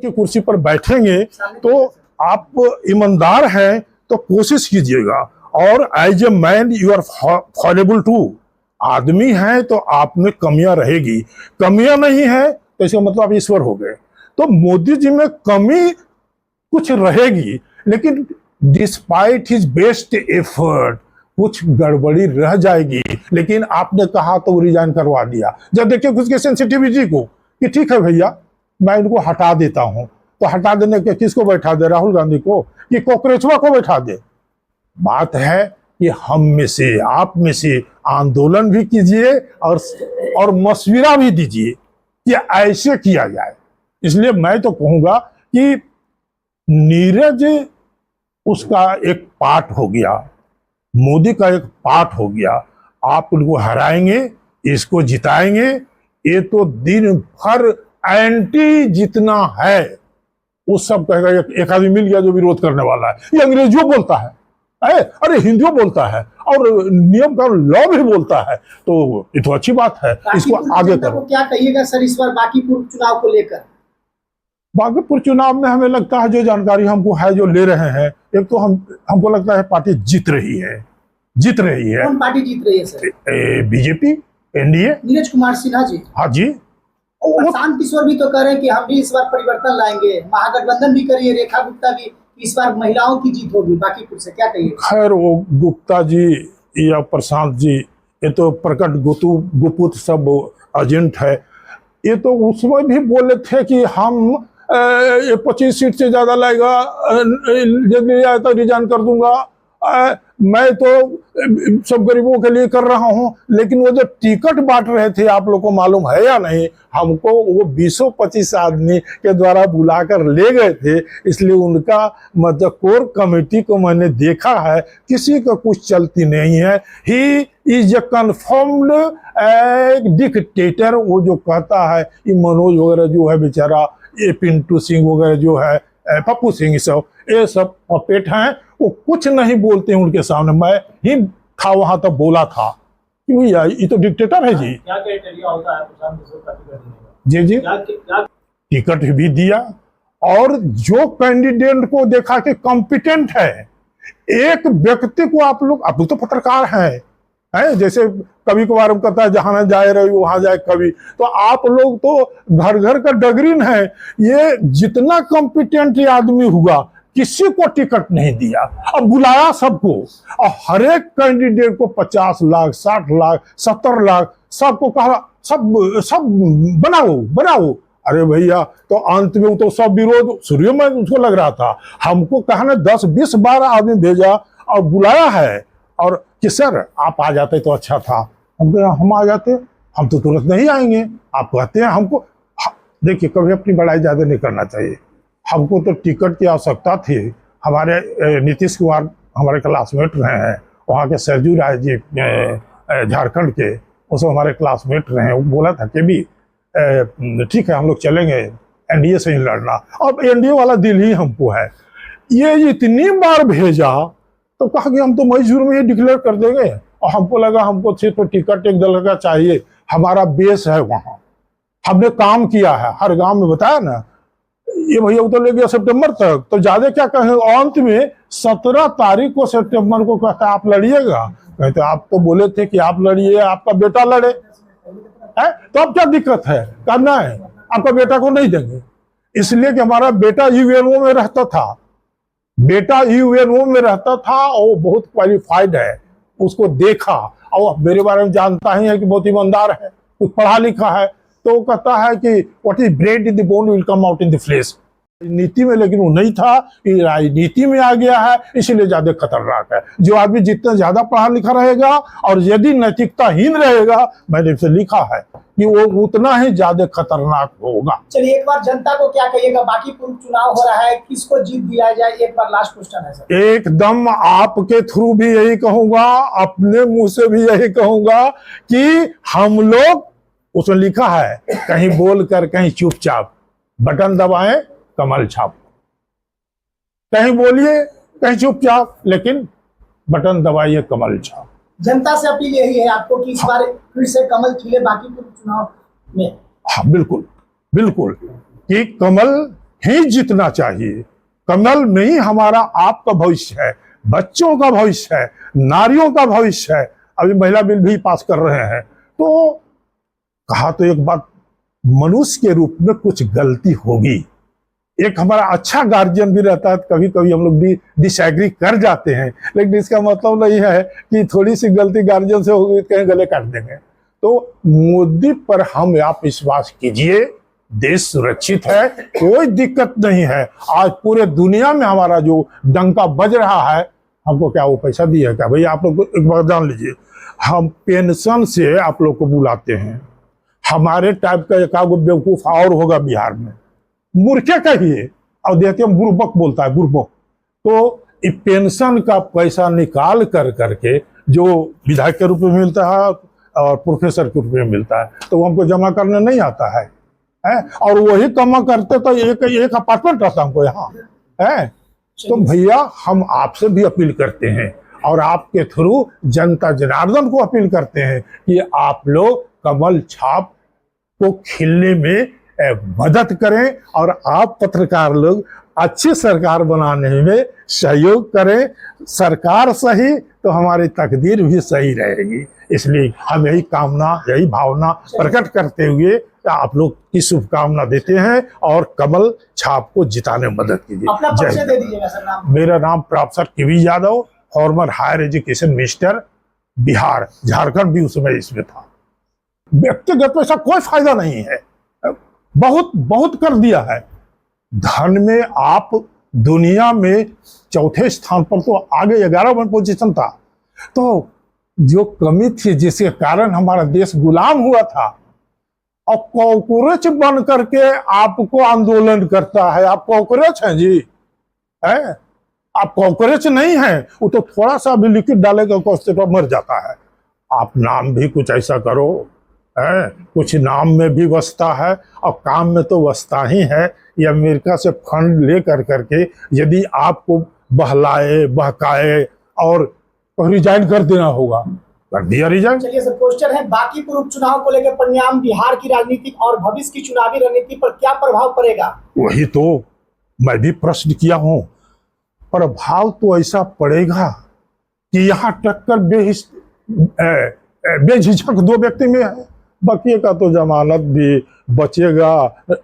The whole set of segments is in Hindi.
की कुर्सी पर बैठेंगे तो आप ईमानदार हैं तो कोशिश कीजिएगा, और as a man you are fallible too. आदमी है तो आप में कमियां रहेगी, कमियां नहीं है तो इसका मतलब आप ईश्वर हो गए। तो मोदी जी में कमी कुछ रहेगी, लेकिन डिस्पाइट हिज बेस्ट एफर्ट कुछ गड़बड़ी रह जाएगी। लेकिन आपने कहा तो रिजाइन करवा दिया। जब देखिए उसके सेंसिटिविटी को कि ठीक है भैया मैं इनको हटा देता हूं, तो हटा देने के किसको बैठा दे, राहुल गांधी को कि कॉकरोचवा को बैठा दे। बात है कि हम में से आप में से आंदोलन भी कीजिए और मशविरा भी दीजिए कि ऐसे किया जाए। इसलिए मैं तो कहूंगा कि नीरज उसका एक पार्ट हो गया, मोदी का एक पार्ट हो गया। आप उनको हराएंगे, इसको जिताएंगे, ये तो दिन भर एंटी जितना है वो सब कहेगा। एक आदमी मिल गया जो विरोध करने वाला है, ये अंग्रेजियों बोलता है, अरे हिंदियों बोलता है, और नियम का लॉ भी बोलता है, तो ये तो अच्छी बात है, इसको आगे करो। क्या कहिएगा सर इस बार बांकीपुर चुनाव को लेकर? बांकीपुर चुनाव में हमें लगता है जो जानकारी हमको है, जो ले रहे हैं, एक तो हमको लगता है पार्टी जीत रही है। कौन पार्टी जीत रही है sir? BJP, NDA, Neeraj Kumar Sinha ji. हाँ जी। प्रशांत किशोर भी तो कह रहे हैं कि हम भी इस बार परिवर्तन लाएंगे, महागठबंधन भी करिए, रेखा गुप्ता भी, इस बार महिलाओं की जीत होगी बांकीपुर से, क्या कहिए? खैर वो गुप्ता जी या प्रशांत जी, ये तो प्रकट गुप्त सब एजेंट है। ये तो उसमें भी बोले थे कि हम ये 25 सीट से ज्यादा लाएगा, यदि आया तो रिजाइन कर दूंगा। मैं तो सब गरीबों के लिए कर रहा हूं, लेकिन वो जो टिकट बांट रहे थे, आप लोग को मालूम है या नहीं, हमको वो 20-25 आदमी के द्वारा बुलाकर ले गए थे। इसलिए उनका मतलब कोर कमेटी को मैंने देखा है, किसी का कुछ चलती नहीं है। He is a confirmed dictator. वो जो कहता है, ये मनोज वगैरह जो है बेचारा, ये पिंटू सिंह वगैरह जो है, पप्पू सिंह, ये सब पपेट हैं, वो कुछ नहीं बोलते हैं उनके सामने। मैं ही था वहां तक, बोला था कि भैया ये तो डिक्टेटर है जी। क्या क्राइटेरिया होता है प्रशांत किशोर का टिकट जी देने का? क्या टिकट भी दिया, और जो कैंडिडेट को देखा कि कॉम्पिटेंट है, एक व्यक्ति को आप लोग तो पत्रकार हैं, जैसे कभी कभार हम कहता है जहां जाए रही वहां जाए कभी, तो आप लोग तो घर घर का डगरीन है। ये जितना कॉम्पिटेंट आदमी हुआ, किसी को टिकट नहीं दिया, अब बुलाया सबको, और हर एक कैंडिडेट को 50 लाख, 60 लाख, 70 लाख, सबको कहा सब बनाओ। अरे भैया, तो अंत में तो सब विरोध शुरू में उसको लग रहा था। हमको कहने 10-20 बार आदमी भेजा और बुलाया है, और कि सर आप आ जाते तो अच्छा था। हम आ जाते, हम तो तुरंत नहीं आएंगे। आप कहते हैं हमको, देखिए कभी अपनी बड़ाई ज्यादा नहीं करना चाहिए। हमको तो टिकट की आवश्यकता थी। हमारे नीतीश कुमार हमारे क्लासमेट रहे हैं, वहाँ के सरजू राय जी झारखंड के, उसमें हमारे क्लासमेट रहे हैं। वो बोला था कि भी ठीक है हम लोग चलेंगे, एनडीए से ही लड़ना। अब एनडीए वाला दिल ही हमको है। ये इतनी बार भेजा तो कहा कि हम तो मई-जून में ही डिक्लेयर कर देंगे, और हमको लगा हमको सिर्फ टिकट एक दल का चाहिए। हमारा बेस है वहाँ, हमने काम किया है, हर गांव में बताया ना। ये भैया तो ले गया सितंबर तक, तो ज्यादा क्या कहें। अंत में 17 तारीख को सितंबर को कहता है आप लड़िएगा। कहते आप तो बोले थे कि आप लड़िए, आपका बेटा लड़े है, तो अब क्या दिक्कत है, करना है, आपका बेटा को नहीं देंगे। इसलिए कि हमारा बेटा यूएनओ में रहता था, और बहुत क्वालिफाइड है, उसको देखा, और मेरे बारे में जानता ही है कि बहुत ईमानदार है, कुछ पढ़ा लिखा है। तो वो कहता है कि what is bred in the bone will come out in the flesh. नीति में लेकिन वो नहीं था, राजनीति में आ गया है, इसलिए ज्यादा खतरनाक है। जो आदमी जितना ज्यादा पढ़ा लिखा रहेगा और यदि नैतिकताहीन रहेगा, मैंने इसे लिखा है कि वो उतना ही ज्यादा खतरनाक होगा। चलिए एक बार जनता को क्या कहिएगा, बांकीपुर चुनाव हो रहा है, किसको जीत दिया जाए, एक बार लास्ट क्वेश्चन है सर। एकदम आपके थ्रू भी यही कहूंगा, अपने मुंह से भी यही कहूंगा कि हम लोग, उसमें लिखा है कहीं बोलकर कहीं चुपचाप, बटन दबाएं कमल छाप। कहीं बोलिए कहीं चुपचाप, लेकिन बटन दबाइए कमल छाप। जनता से अपील यही है आपको कि इस बार फिर से कमल खिले बांकीपुर चुनाव में। हाँ बिल्कुल कि कमल ही जीतना चाहिए। कमल में ही हमारा आपका भविष्य है, बच्चों का भविष्य है, नारियों का भविष्य है। अभी महिला बिल भी पास कर रहे हैं। तो कहा तो एक बात, मनुष्य के रूप में कुछ गलती होगी। एक हमारा अच्छा गार्जियन भी रहता है, कभी कभी हम लोग भी डिसएग्री कर जाते हैं, लेकिन इसका मतलब नहीं है कि थोड़ी सी गलती गार्जियन से होगी कहीं गले काट देंगे। तो मोदी पर हम आप विश्वास कीजिए, देश सुरक्षित है, कोई दिक्कत नहीं है। आज पूरे दुनिया में हमारा जो डंका बज रहा है, हमको क्या वो पैसा दिया है क्या? भैया आप लोग एक बार जान लीजिए, हम पेंशन से आप लोग को बुलाते हैं। हमारे टाइप का एक आगो बेवकूफ और होगा बिहार में, मूर्खे कहिए, और देखिए बुर्बक बोलता है, बुर्बक। तो इस पेंशन का पैसा निकाल कर करके जो विधायक के रूप में मिलता है और प्रोफेसर के रूप में मिलता है, तो वो हमको जमा करने नहीं आता है, और वही कमा करते तो एक अपार्टमेंट रहता हमको यहाँ है। तो भैया हम आपसे भी अपील करते हैं और आपके थ्रू जनता जनार्दन को अपील करते हैं कि आप लोग कमल छाप को खिलने में मदद करें और आप पत्रकार लोग अच्छी सरकार बनाने में सहयोग करें। सरकार सही तो हमारी तकदीर भी सही रहेगी। इसलिए हम यही कामना, यही भावना प्रकट करते हुए आप लोग की शुभकामना देते हैं और कमल छाप को जिताने में मदद कीजिए। अपना परिचय दे दीजिएगा सर। नाम? मेरा नाम professor K V Yadav, former higher education minister Bihar, Jharkhand भी उसमें इसमें था। व्यक्तिगत पैसा कोई फायदा नहीं है, बहुत बहुत कर दिया है। धन में आप दुनिया में चौथे स्थान पर तो आगे 11वां पोजीशन था। तो जो कमी थी जिसके कारण हमारा देश गुलाम हुआ था, और कॉकरोच बन करके आपको आंदोलन करता है। आप कॉकरोच हैं जी, है? आप कॉकरोच नहीं है, वो तो थोड़ा सा भी लिक्विड डालेगा कोस्ते पर मर जाता है। आप नाम भी कुछ ऐसा करो, है? कुछ नाम में भी वस्ता है और काम में तो वस्ता ही है। ये अमेरिका से फंड ले कर करके यदि आपको बहलाए बहकाए और रिजाइन कर देना होगा, कर दिया रिजाइन। चलिए सर, क्वेश्चन है, बाकी पूर्व चुनाव को लेकर परिणाम बिहार की राजनीतिक और भविष्य की चुनावी रणनीति पर क्या प्रभाव पड़ेगा? वही तो मैं भी प्रश्न किया हूं। प्रभाव तो ऐसा पड़ेगा कि यहाँ टक्कर बेझिझक दो व्यक्ति में है, बाकी का तो जमानत भी बचेगा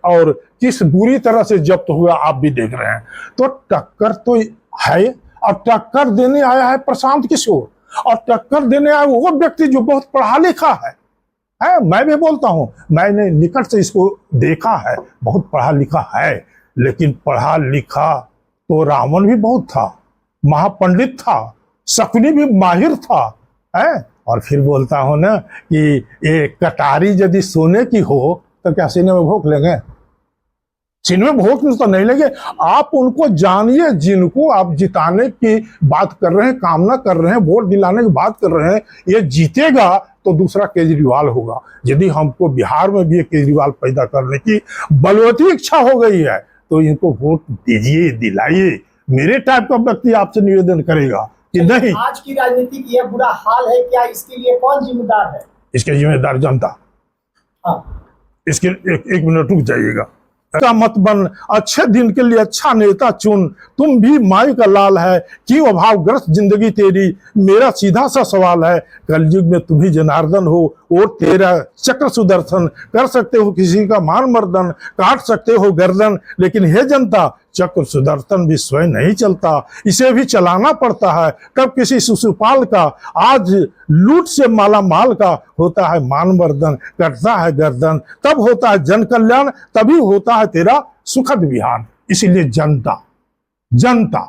और किस बुरी तरह से जब्त हुआ आप भी देख रहे हैं। तो टक्कर तो है, और टक्कर देने आया है प्रशांत किशोर, और टक्कर देने आया वो व्यक्ति जो बहुत पढ़ा लिखा है। मैं भी बोलता हूं, मैंने निकट से इसको देखा है, बहुत पढ़ा लिखा है। लेकिन पढ़ा लिखा तो रावण भी बहुत था, महापंडित था, शकुनी भी माहिर था, है? और फिर बोलता हूं ना कि ये कटारी यदि सोने की हो तो क्या सीने में भोंक लेंगे? सीने में भोंक तो नहीं लेंगे। आप उनको जानिए जिनको आप जिताने की बात कर रहे हैं, कामना कर रहे हैं, वोट दिलाने की बात कर रहे हैं। ये जीतेगा तो दूसरा केजरीवाल होगा। यदि हमको बिहार में भी एक केजरीवाल पैदा करने की बलवती इच्छा हो गई है तो इनको वोट दीजिए, दिलाइए। मेरे टाइप का व्यक्ति आपसे निवेदन करेगा कि नहीं। आज की राजनीति की यह बुरा हाल है, क्या इसके लिए कौन जिम्मेदार है? इसके जिम्मेदार जनता। हाँ। इसके एक मिनट रुक जाइएगा। का मत बन, अच्छे दिन के लिए अच्छा नेता चुन, तुम भी माई का लाल है, क्यों अभावग्रस्त जिंदगी तेरी। मेरा सीधा सा सवाल है, कलयुग में तुम ही जनार्दन हो, और तेरा चक्र सुदर्शन। कर सकते हो किसी का मान मर्दन, काट सकते हो गर्दन, लेकिन हे जनता चक्र सुदर्शन भी स्वयं नहीं चलता, इसे भी चलाना पड़ता है। तब किसी शिशुपाल का आज लूट से माला माल का होता है मान मर्दन, कटता है गर्दन, तब होता है जन कल्याण, तभी होता है तेरा सुखद विहान। इसीलिए जनता जनता।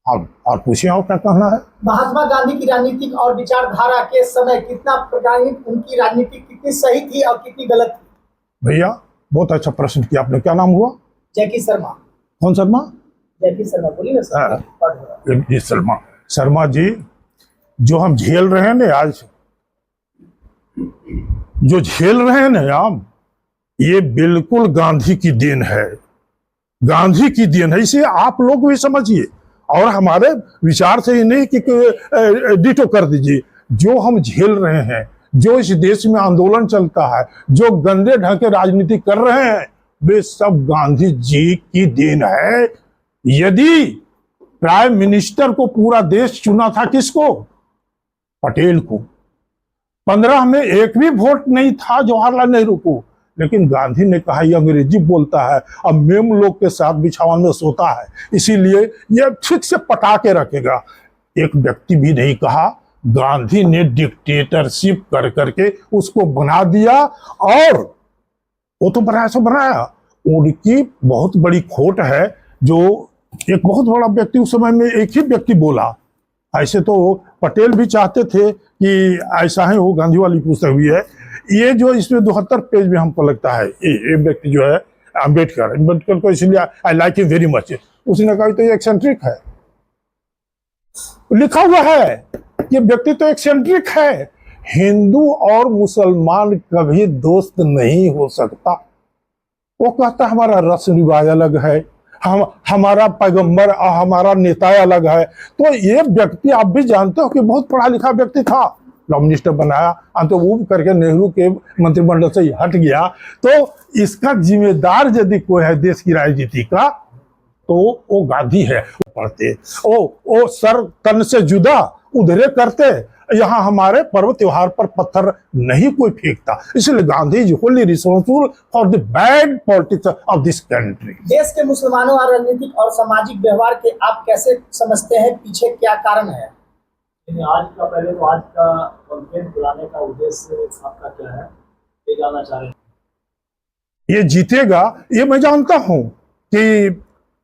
और पूछिए और क्या कहना है? महात्मा गांधी की राजनीतिक और विचारधारा के समय कितना प्रमाणित, उनकी राजनीति कितनी सही थी और कितनी गलत थी? भैया बहुत अच्छा प्रश्न किया आपने। क्या नाम हुआ? जैकी शर्मा। कौन शर्मा? जैकी शर्मा, बोलिए ना सर। जी शर्मा जी, जो हम झेल रहे हैं ना आज, जो झेल रहे हैं ना हम, ये बिल्कुल गांधी की देन है, गांधी की देन है। इसे आप लोग भी समझिए और हमारे विचार से ही नहीं कि डिटो कर दीजिए। जो हम झेल रहे हैं, जो इस देश में आंदोलन चलता है, जो गंदे ढंग के राजनीति कर रहे हैं, वे सब गांधी जी की देन है। यदि प्राइम मिनिस्टर को पूरा देश चुना था किसको? पटेल को। 15 में एक भी वोट नहीं था जवाहरलाल नेहरू को, लेकिन गांधी ने कहा ये अंग्रेजी बोलता है, अब मेम लोग के साथ बिछावन में सोता है, इसीलिए यह ठीक से पटा के रखेगा। एक व्यक्ति भी नहीं कहा, गांधी ने डिक्टेटरशिप कर करके उसको बना दिया, और वो तो बनाया सो बनाया। उनकी बहुत बड़ी खोट है जो एक बहुत बड़ा व्यक्ति उस समय में एक ही व्यक्ति बोला। ऐसे तो पटेल भी चाहते थे कि ऐसा ही हो, गांधी वाली पुस्तक भी है। ये जो इसमें 72 पेज में हमको लगता है, ये व्यक्ति जो है अम्बेडकर को इसलिए I like him very much. उसने कहा तो ये एक्सेंट्रिक है, लिखा हुआ है, ये व्यक्ति तो एक्सेंट्रिक है। हिंदू और मुसलमान कभी दोस्त नहीं हो सकता। वो कहता हमारा रस्म रिवाज अलग है, हमारा पैगंबर और हमारा नेता अलग है। तो ये व्यक्ति आप भी जानते हो कि बहुत पढ़ा लिखा व्यक्ति था, लॉ मिनिस्टर बनाया, अंत वो करके नेहरू के मंत्रिमंडल से हट गया। तो इसका जिम्मेदार यदि कोई है देश की राजनीति का, तो वो गांधी है। पढ़ते ओ सर तन से जुदा उधरे करते, यहाँ हमारे पर्व त्योहार पर पत्थर नहीं कोई फेंकता। इसलिए Gandhi is Holi responsible for the bad politics of this country. देश के मुसलमानों और राजनीतिक और सामाजिक व्यवहार के आप कैसे समझते हैं, पीछे क्या कारण है? आज का पहले तो आज का कॉन्फ्रेंस बुलाने का उद्देश्य आपका क्या है, ये जानना चाह रहे हैं। ये जीतेगा ये मैं जानता हूं कि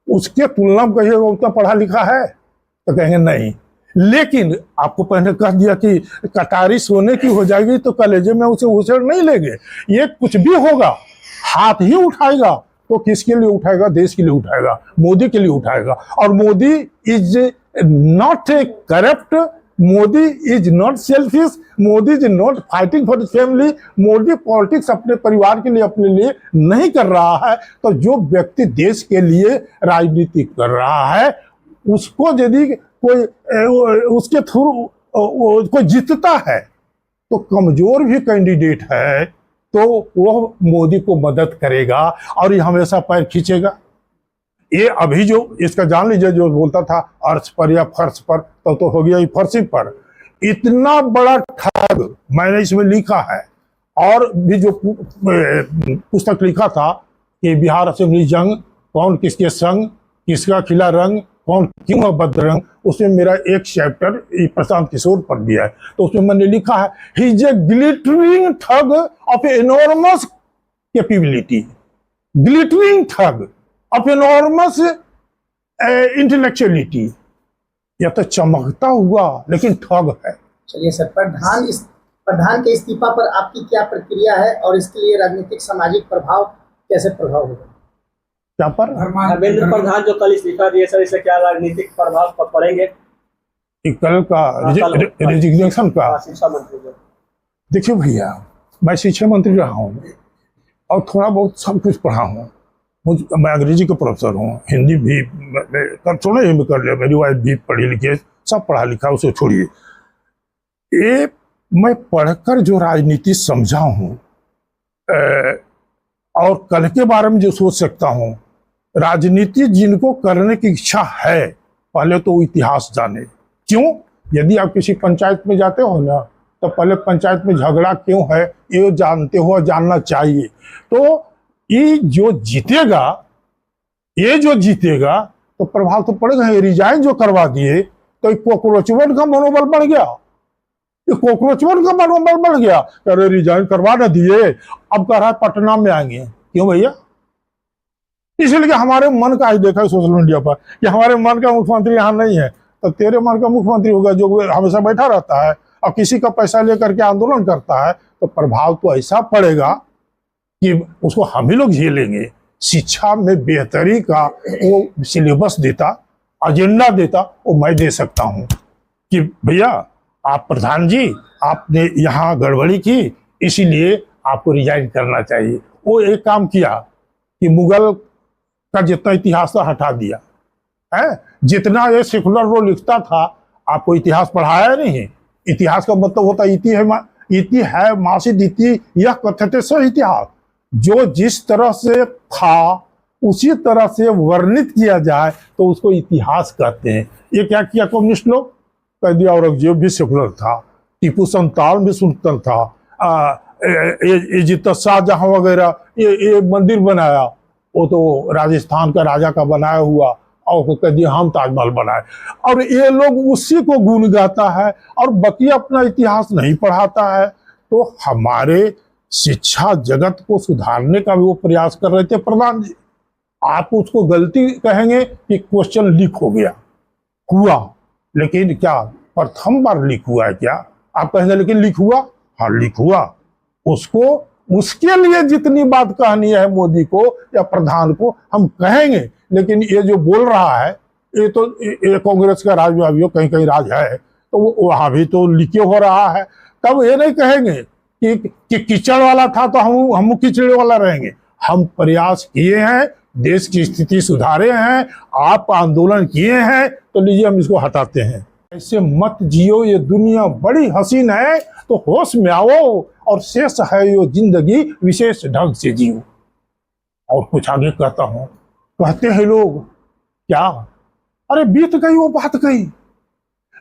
उसके तुलना में कहिएगा उतना पढ़ा लिखा है तो कहेंगे नहीं, लेकिन आपको पहले कह दिया कि कटारी सोने की हो जाएगी तो कलेजे में उसे उछेड़ नहीं लेंगे। ये कुछ भी होगा हाथ ही उठाएगा, तो किसके लिए उठाएगा? देश के लिए उठाएगा, मोदी के लिए उठाएगा। और Modi is not a corrupt, Modi is not selfish, Modi is not fighting for the family. Modi politics अपने परिवार के लिए अपने लिए नहीं कर रहा है। तो जो व्यक्ति देश के लिए राजनीति कर रहा है उसको यदि कोई उसके थ्रू कोई जीतता है तो कमजोर भी कैंडिडेट है तो वह मोदी को मदद करेगा और ये हमेशा पैर खींचेगा। ये अभी जो इसका जान लीजिए, जो बोलता था अर्श पर या फर्श पर, तो हो गया ये फर्शी पर। इतना बड़ा ठग मैंने इसमें लिखा है, और भी जो पुस्तक लिखा था कि बिहार असेंबली जंग, कौन किसके संग, किसका खिला रंग, कौन क्यों है बदरंग, उसमें मेरा एक चैप्टर प्रशांत किशोर पर भी है। तो उसमें मैंने लिखा है ही इज ए ग्लिटरिंग ठग ऑफ एनॉर्मस कैपेबिलिटी, ग्लिटरिंग ठग ऑफ एनॉर्मस इंटेलेक्चुअलिटी। यह तो चमकता हुआ लेकिन ठग है। चलिए सर, प्रधान के इस्तीफा पर आपकी क्या प्रक्रिया है और इसके लिए राजनीतिक सामाजिक प्रभाव कैसे प्रभाव होगा? क्या पर धर्मेंद्र प्रधान जो कल इस्तीफा दिए सर, इससे क्या राजनीतिक प्रभाव पड़ेंगे? कल का रेजिग्नेशन का शिक्षा मंत्री जो, देखिए भैया, मैं शिक्षा मंत्री रहा हूँ और थोड़ा बहुत सब कुछ पढ़ा हूँ। मैं अंग्रेजी का प्रोफेसर हूँ, हिंदी भी थोड़ा ही कर लिया, मेरी वाइफ भी पढ़ी लिखी, सब पढ़ा लिखा, उसे छोड़िए। ये मैं पढ़कर जो राजनीति समझा हूँ और कल के बारे में जो सोच सकता हूँ, राजनीति जिनको करने की इच्छा है पहले तो इतिहास जाने। क्यों? यदि आप किसी पंचायत में जाते हो ना, तो पहले पंचायत में झगड़ा क्यों है ये जानते हो, जानना चाहिए। तो ये जो जीतेगा तो प्रभाव तो पड़ेगा। रिजाइन जो करवा दिए तो कॉकरोचवन का मनोबल बढ़ गया, कॉकरोचवन का मनोबल बढ़ गया। अरे रिजाइन करवा ना दिए, अब कह रहा है पटना में आएंगे। क्यों भैया? इसलिए हमारे मन का ही देखा है सोशल मीडिया पर कि हमारे मन का मुख्यमंत्री यहाँ नहीं है, तो तेरे मन का मुख्यमंत्री होगा जो हमेशा बैठा रहता है और किसी का पैसा लेकर के आंदोलन करता है। तो प्रभाव तो ऐसा पड़ेगा कि उसको हम ही लोग झेलेंगे। शिक्षा में बेहतरी का वो सिलेबस देता, एजेंडा देता, वो मैं दे सकता हूँ कि भैया आप प्रधान जी आपने यहाँ गड़बड़ी की, इसीलिए आपको रिजाइन करना चाहिए। वो एक काम किया कि मुगल का जितना इतिहास था हटा दिया है। जितना ये सेकुलर वो लिखता था, आपको इतिहास पढ़ाया नहीं। इतिहास का मतलब होता इति है मासिद इति यह कथ्यते स इतिहास। जो जिस तरह से था उसी तरह से वर्णित किया जाए तो उसको इतिहास कहते हैं। ये क्या किया कम्युनिस्ट लोग? कह दिया औरंगजेब भी सेकुलर था, टीपू सुल्तान भी सुल्तान था, ये शाहजहां वगैरह ये मंदिर बनाया, वो तो राजस्थान का राजा का बनाया हुआ, और कह दिया हम ताजमहल बनाए। और ये लोग उसी को गुण गाता है और बाकी अपना इतिहास नहीं पढ़ाता है। तो हमारे शिक्षा जगत को सुधारने का भी वो प्रयास कर रहे थे प्रधान जी। आप उसको गलती कहेंगे कि क्वेश्चन लीक हो गया, हुआ, लेकिन क्या प्रथम बार लीक हुआ है क्या? आप कहेंगे लेकिन लीक हुआ, हाँ लीक हुआ। उसको उसके लिए जितनी बात कहनी है मोदी को या प्रधान को हम कहेंगे, लेकिन ये जो बोल रहा है ये तो ये कांग्रेस का राज में अभी कहीं कहीं राज है, तो वहां भी तो लीके हो रहा है। तब ये नहीं कहेंगे कि कीचड़ वाला था तो हम कीचड़ वाला रहेंगे। हम प्रयास किए हैं, देश की स्थिति सुधारे हैं, आप आंदोलन किए हैं, तो लीजिए हम इसको हटाते हैं। ऐसे मत जियो, ये दुनिया बड़ी हसीन है, तो होश में आओ और शेष है यो जिंदगी विशेष ढंग से जियो। और कुछ आगे कहता हूं, कहते हैं लोग क्या, अरे बीत गई वो बात गई,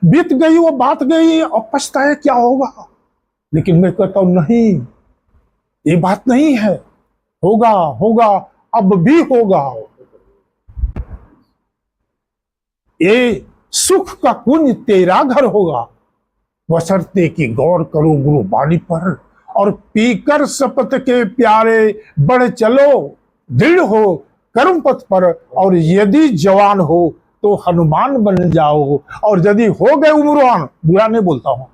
बीत गई वो बात गई, अब पछताए क्या होगा। लेकिन मैं कहता हूं नहीं, ये बात नहीं है, होगा होगा, अब भी होगा। ये सुख का कुंज तेरा घर होगा, बशर्ते कि गौर करो गुरु बाणी पर, और पीकर शपथ के प्यारे बढ़ चलो, दृढ़ हो कर्म पथ पर, और यदि जवान हो तो हनुमान बन जाओ, और यदि हो गए उम्रवान, बुरा नहीं बोलता हूं,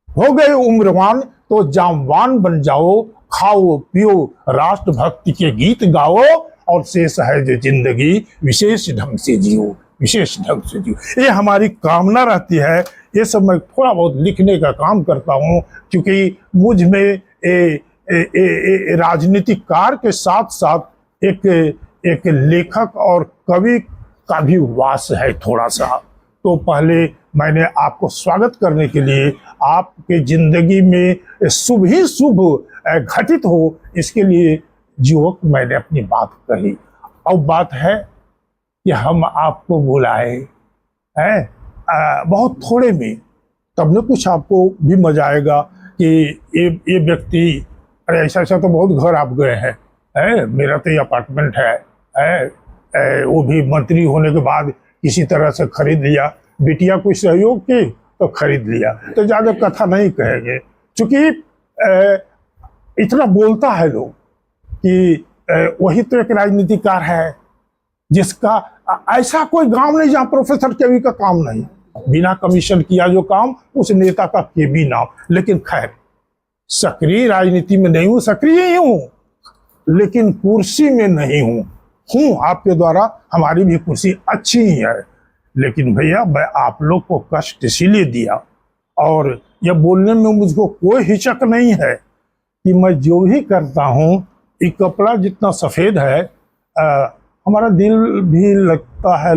हो गए उम्रवान तो जामवान बन जाओ, खाओ पियो राष्ट्र भक्ति के गीत गाओ, और शेष है जो जिंदगी विशेष ढंग से जियो, विशेष ढंग से जियो। ये हमारी कामना रहती है। ये सब मैं थोड़ा बहुत लिखने का काम करता हूँ, क्योंकि मुझ में राजनीतिक कार के साथ साथ एक लेखक और कवि का भी वास है थोड़ा सा। तो पहले मैंने आपको स्वागत करने के लिए, आपके जिंदगी में शुभ ही शुभ घटित हो, इसके लिए युवक मैंने अपनी बात कही। अब बात है कि हम आपको बुलाए हैं बहुत थोड़े में, तब न कुछ आपको भी मजा आएगा कि ये व्यक्ति, अरे ऐसा ऐसा तो बहुत घर आप गए हैं, मेरा तो ये अपार्टमेंट है, वो भी मंत्री होने के बाद किसी तरह से खरीद लिया, बिटिया कोई सहयोग की तो खरीद लिया। तो ज़्यादा कथा नहीं कहेंगे, क्योंकि इतना बोलता है लोग कि वही तो एक राजनीतिकार है जिसका ऐसा कोई गांव नहीं जहां प्रोफेसर केवी का काम नहीं, बिना कमीशन किया जो काम उस नेता का केवी नाम। लेकिन खैर, सक्रिय राजनीति में नहीं हूं, सक्रिय ही हूं, लेकिन कुर्सी में नहीं हूं आपके द्वारा हमारी भी कुर्सी अच्छी ही है। लेकिन भैया मैं आप लोग को कष्ट इसीलिए दिया, और यह बोलने में मुझको कोई हिचक नहीं है कि मैं जो भी करता हूँ, ये कपड़ा जितना सफ़ेद है, हमारा दिल भी लगता है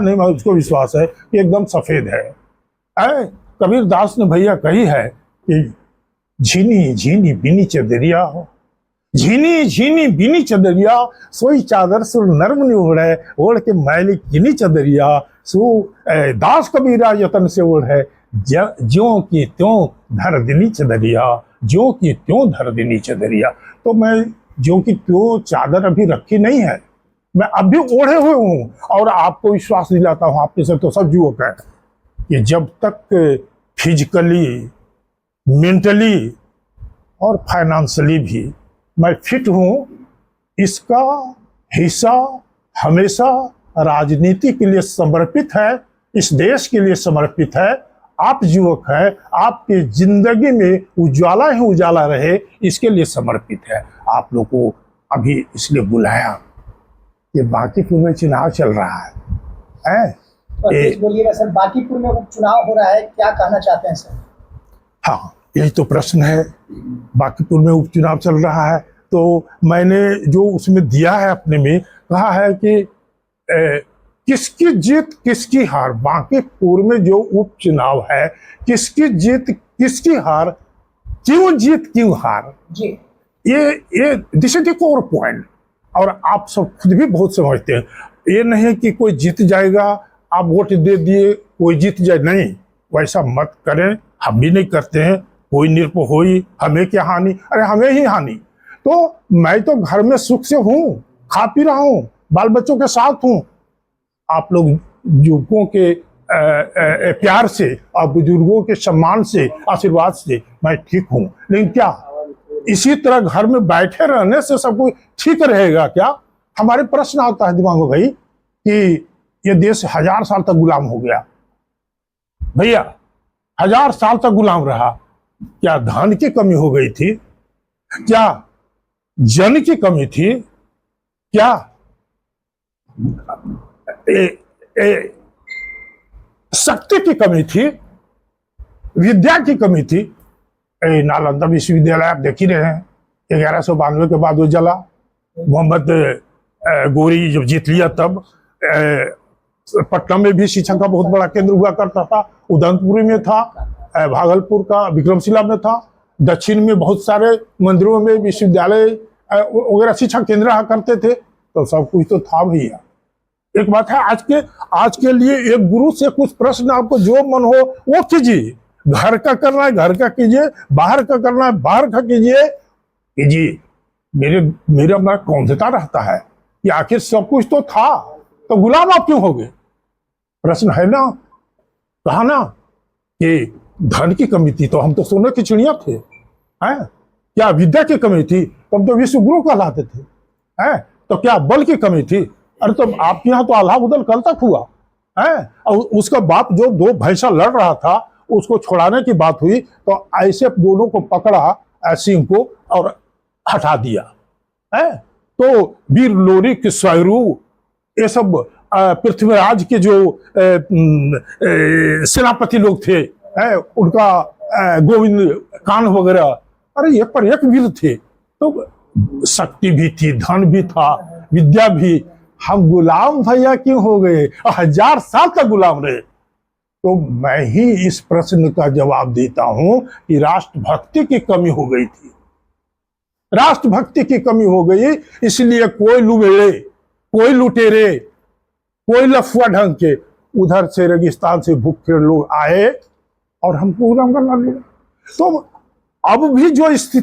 नहीं, मैं उसको विश्वास है कि एकदम सफ़ेद है। कबीर दास ने भैया कही है कि झीनी झीनी बिनी चदरिया हो, झीनी झीनी बिनी चदरिया, सोई चादर सुर नर्म ओढ़े, ओढ़ के मैली किनी चदरिया, सो दास कबीरा यतन से ओढ़े, ज्यों की त्यों धर दिनी चदरिया, ज्यों की त्यों धर दिनी चदरिया। तो मैं ज्यों की त्यों चादर अभी रखी नहीं है, मैं अभी ओढ़े हुए हूँ, और आपको विश्वास दिलाता हूँ, आपके से तो सब युवक है, कि जब तक फिजिकली, मेंटली और फाइनेंशियली भी मैं फिट हूँ, इसका हिस्सा हमेशा राजनीति के लिए समर्पित है, इस देश के लिए समर्पित है। आप युवक हैं, आपकी जिंदगी में उजाला ही उजाला रहे, इसके लिए समर्पित है। आप लोग को अभी इसलिए बुलाया कि बांकीपुर में चुनाव चल रहा है। बोलिएगा सर, बांकीपुर में उपचुनाव हो रहा है, क्या कहना चाहते हैं सर? हाँ, यही तो प्रश्न है। बांकीपुर में उपचुनाव चल रहा है, तो मैंने जो उसमें दिया है अपने में, कहा है कि किसकी जीत किसकी हार। बांकीपुर में जो उपचुनाव है, किसकी जीत किसकी हार, क्यों जीत क्यों हार। जी, ये this is the core point. और आप सब खुद भी बहुत समझते हैं, ये नहीं है कि कोई जीत जाएगा आप वोट दे दिए कोई जीत जाए, नहीं, वैसा मत करें, हम भी नहीं करते हैं। कोई निर्भय हमें क्या हानि, अरे हमें ही हानि। तो मैं तो घर में सुख से हूँ, खा पी रहा हूँ, बाल बच्चों के साथ हूँ। आप लोग युवकों के प्यार से और बुजुर्गों के सम्मान से, आशीर्वाद से मैं ठीक हूँ। लेकिन क्या इसी तरह घर में बैठे रहने से सब कुछ ठीक रहेगा क्या? हमारे प्रश्न आता है दिमाग में भाई कि ये देश 1000 साल तक गुलाम हो गया, भैया 1000 साल तक गुलाम रहा। क्या धन की कमी हो गई थी? क्या जन की कमी थी? क्या शक्ति की कमी थी? विद्या की कमी थी? नालंदा विश्वविद्यालय आप देख ही रहे हैं, 1192 के बाद वो जला। मोहम्मद गोरी जब जीत लिया तब पटना में भी शिक्षा का बहुत बड़ा केंद्र हुआ करता था, उदयपुरी में था, भागलपुर का विक्रमशिला में था, दक्षिण में बहुत सारे मंदिरों में विश्वविद्यालय वगैरह शिक्षा केंद्र रहा करते थे। तो सब कुछ तो था भैया। एक बात है, आज के लिए एक गुरु से कुछ प्रश्न आपको जो मन हो वो कीजिए। घर का करना है घर का कीजिए, बाहर का करना है बाहर का कीजिए। मेरा मन कौंधता रहता है कि आखिर सब कुछ तो था, तो गुलाम आप क्यों हो गए? प्रश्न है ना, कहा ना कि धन की कमी थी तो हम तो सोने की चिड़िया थे, हैं? क्या विद्या की कमी थी तो हम तो विश्व गुरु कहलाते थे, हैं? तो क्या बल की कमी थी? अरे तो आपके यहाँ तो आल्हा उदल कल तक हुआ है। और उसका बाप जो 2 भैंसा लड़ रहा था उसको छुड़ाने की बात हुई तो ऐसे दोनों को पकड़ा सिंह को और हटा दिया है। तो वीर लोरिक, स्वयरू, ये सब पृथ्वीराज के जो सेनापति लोग थे, उनका गोविंद कान वगैरह, अरे एक पर एक वीर थे। तो शक्ति भी थी, धन भी था, विद्या भी। हम गुलाम भैया क्यों हो गए? 1000 साल तक गुलाम रहे। तो मैं ही इस प्रश्न का जवाब देता हूं कि राष्ट्रभक्ति की कमी हो गई थी, राष्ट्रभक्ति की कमी हो गई। इसलिए कोई लुबेड़े, कोई लुटेरे, कोई लफुआ ढंग के उधर से रेगिस्तान से भूखे लोग आए और हमको गुलाम करना लिया। तो अब भी जो स्थिति